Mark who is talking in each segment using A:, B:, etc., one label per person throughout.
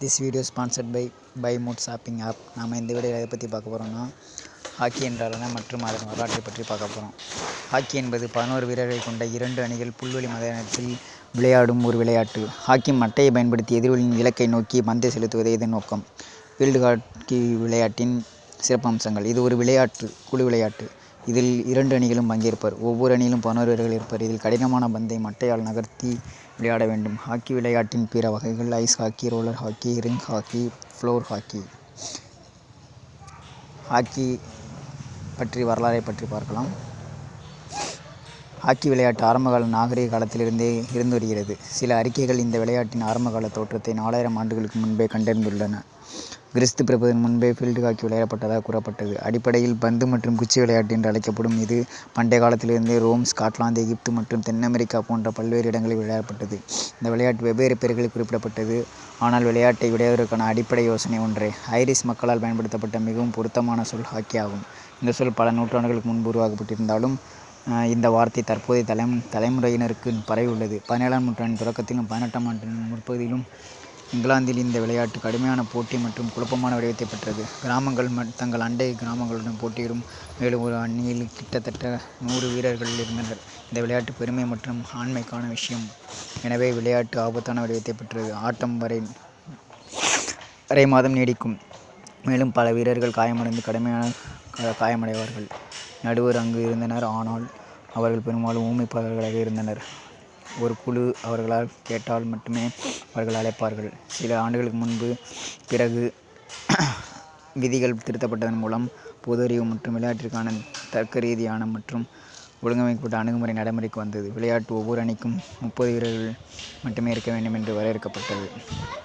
A: This video sponsored by mood shopping app. நாம் இந்த video எதை பற்றி பார்க்க போகிறோம்னா, ஹாக்கி என்றால் என்ன மற்றும் அதன் வரலாற்றை பற்றி பார்க்க போகிறோம். ஹாக்கி என்பது 11 வீரர்களை கொண்ட 2 அணிகள் புல்வெளி மைதானத்தில் விளையாடும் ஒரு விளையாட்டு. ஹாக்கி மட்டையை பயன்படுத்தி எதிரிகளின் இலக்கை நோக்கி பந்தை செலுத்துவதே இதன் நோக்கம். ஃபீல்டு ஹாக்கி விளையாட்டின் சிறப்பம்சங்கள். இது ஒரு குழு விளையாட்டு. இதில் 2 அணிகளும் பங்கேற்பர். ஒவ்வொரு அணியிலும் 11 வீரர்கள் இருப்பர். இதில் கடினமான பந்தை மட்டையால் நகர்த்தி விளையாட வேண்டும். ஹாக்கி விளையாட்டின் பிற வகைகள் ice hockey, roller hockey, ring hockey, floor hockey. Hockey பற்றி வரலாறை பற்றி பார்க்கலாம். ஹாக்கி விளையாட்டு ஆரம்பகால நாகரிக காலத்திலிருந்தே இருந்து வருகிறது. சில அறிக்கைகள் இந்த விளையாட்டின் ஆரம்பகால தோற்றத்தை 4000 ஆண்டுகளுக்கு முன்பே கண்டறிந்துள்ளன. கிறிஸ்து பிறப்பதற்கு முன்பே ஃபீல்டு ஹாக்கி விளையாடப்பட்டதாக கூறப்பட்டது. அடிப்படையில் பந்து மற்றும் குச்சி விளையாட்டு என்று அழைக்கப்படும் இது பண்டைய காலத்திலிருந்தே ரோம், ஸ்காட்லாந்து, எகிப்து மற்றும் தென் அமெரிக்கா போன்ற பல்வேறு இடங்களில் விளையாடப்பட்டது. இந்த விளையாட்டு வெவ்வேறு பெயர்களில் குறிப்பிடப்பட்டது. ஆனால் விளையாட்டை விளையாடுவதற்கான அடிப்படை யோசனை ஒன்றே. ஐரிஷ் மக்களால் பயன்படுத்தப்பட்ட மிகவும் பொருத்தமான சொல் ஹாக்கி ஆகும். இந்த சொல் பல நூற்றாண்டுகளுக்கு முன்பு உருவாக்கப்பட்டிருந்தாலும் இந்த வார்த்தை தற்போதைய தலைமுறையினருக்கு பரவியுள்ளது. 17ஆம் நூற்றாண்டின் தொடக்கத்திலும் 18ஆம் நூற்றாண்டின் முற்பகுதியிலும் இங்கிலாந்தில் இந்த விளையாட்டு கடுமையான போட்டி மற்றும் குழப்பமான வடிவத்தை பெற்றது. கிராமங்கள் தங்கள் அண்டை கிராமங்களுடன் போட்டியிடும். மேலும் ஒரு அணியில் கிட்டத்தட்ட 100 வீரர்கள் இருந்தனர். இந்த விளையாட்டு பெருமை மற்றும் ஆண்மைக்கான விஷயம். எனவே விளையாட்டு ஆபத்தான வடிவத்தை பெற்றது. ஆட்டம் அரை மாதம் நீடிக்கும். மேலும் பல வீரர்கள் காயமடைந்து காயமடைவார்கள். நடுவர் அங்கு இருந்தனர், ஆனால் அவர்கள் பெரும்பாலும் ஊமைப்பாளர்களாக இருந்தனர். ஒரு குழு அவர்களால் கேட்டால் மட்டுமே அவர்கள் அழைப்பார்கள். சில ஆண்டுகளுக்கு பிறகு விதிகள் திருத்தப்பட்டதன் மூலம் பொது அறிவு மற்றும் விளையாட்டிற்கான தர்க்க ரீதியான மற்றும் ஒழுங்கமைக்கப்பட்ட அணுகுமுறை நடைமுறைக்கு வந்தது. விளையாட்டு ஒவ்வொரு அணிக்கும் 30 வீரர்கள் மட்டுமே இருக்க வேண்டும் என்று வரையறுக்கப்பட்டது.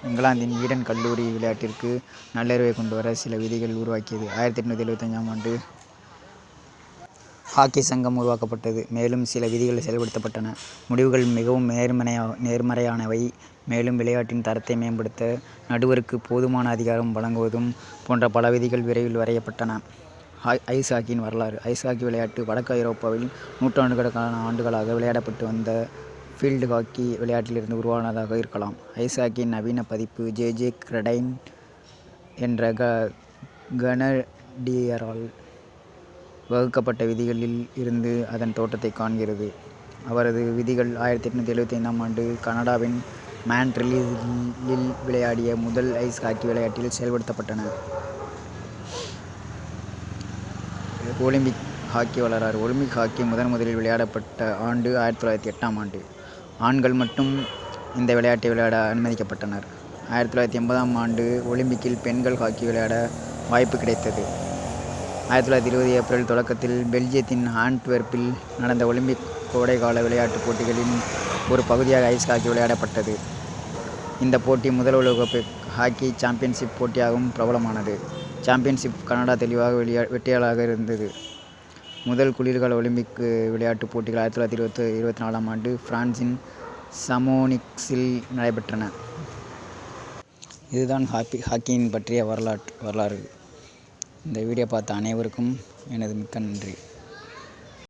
A: இங்கிலாந்தின் ஈடன் கல்லூரி விளையாட்டிற்கு நல்லறிவை கொண்டு வர சில விதிகள் உருவாக்கியது. 1875ஆம் ஆண்டு ஹாக்கி சங்கம் உருவாக்கப்பட்டது. மேலும் சில விதிகள் செயல்படுத்தப்பட்டன. முடிவுகள் மிகவும் நேர்மறையானவை. மேலும் விளையாட்டின் தரத்தை மேம்படுத்த நடுவருக்கு போதுமான அதிகாரம் வழங்குவதும் போன்ற பல விதிகள் விரைவில் வரையப்பட்டன. ஐஸ் ஹாக்கியின் வரலாறு. ஐஸ் ஹாக்கி விளையாட்டு வடக்கு ஐரோப்பாவில் நூற்றாண்டுக்கணக்கான ஆண்டுகளாக விளையாடப்பட்டு வந்த ஃபீல்டு ஹாக்கி விளையாட்டிலிருந்து உருவானதாக இருக்கலாம். ஐஸ் ஹாக்கியின் நவீன பதிப்பு ஜே கிரடைன் என்ற கனடியரால் வகுக்கப்பட்ட விதிகளில் இருந்து அதன் தோற்றத்தை காண்கிறது. அவரது விதிகள் 1875ஆம் ஆண்டு கனடாவின் மான்ட்ரீலில் விளையாடிய முதல் ஐஸ் ஹாக்கி விளையாட்டில் செயல்படுத்தப்பட்டன. ஒலிம்பிக் ஹாக்கி வரலாறு. ஒலிம்பிக் ஹாக்கி முதலில் விளையாடப்பட்ட ஆண்டு 1908ஆம் ஆண்டு. ஆண்கள் மட்டும் இந்த விளையாட்டை விளையாட அனுமதிக்கப்பட்டனர். 1980ஆம் ஆண்டு ஒலிம்பிக்கில் பெண்கள் ஹாக்கி விளையாட வாய்ப்பு கிடைத்தது. 1920 ஏப்ரல் தொடக்கத்தில் பெல்ஜியத்தின் ஆண்ட்வெர்ப்பில் நடந்த ஒலிம்பிக் கோடைகால விளையாட்டுப் போட்டிகளின் ஒரு பகுதியாக ஐஸ் ஹாக்கி விளையாடப்பட்டது. இந்த போட்டி முதல் உலகக்கோப்பை ஹாக்கி சாம்பியன்ஷிப் போட்டியாகவும் பிரபலமானது. சாம்பியன்ஷிப் கனடா தெளிவாக வெற்றியாளராக இருந்தது. முதல் குளிர்கால ஒலிம்பிக் விளையாட்டுப் போட்டிகள் 1924ஆம் ஆண்டு பிரான்சின் சமோனிக்ஸில் நடைபெற்றன. இதுதான் ஹாக்கியின் பற்றிய வரலாறு. இந்த வீடியோ பார்த்த அனைவருக்கும் எனது மிக்க நன்றி.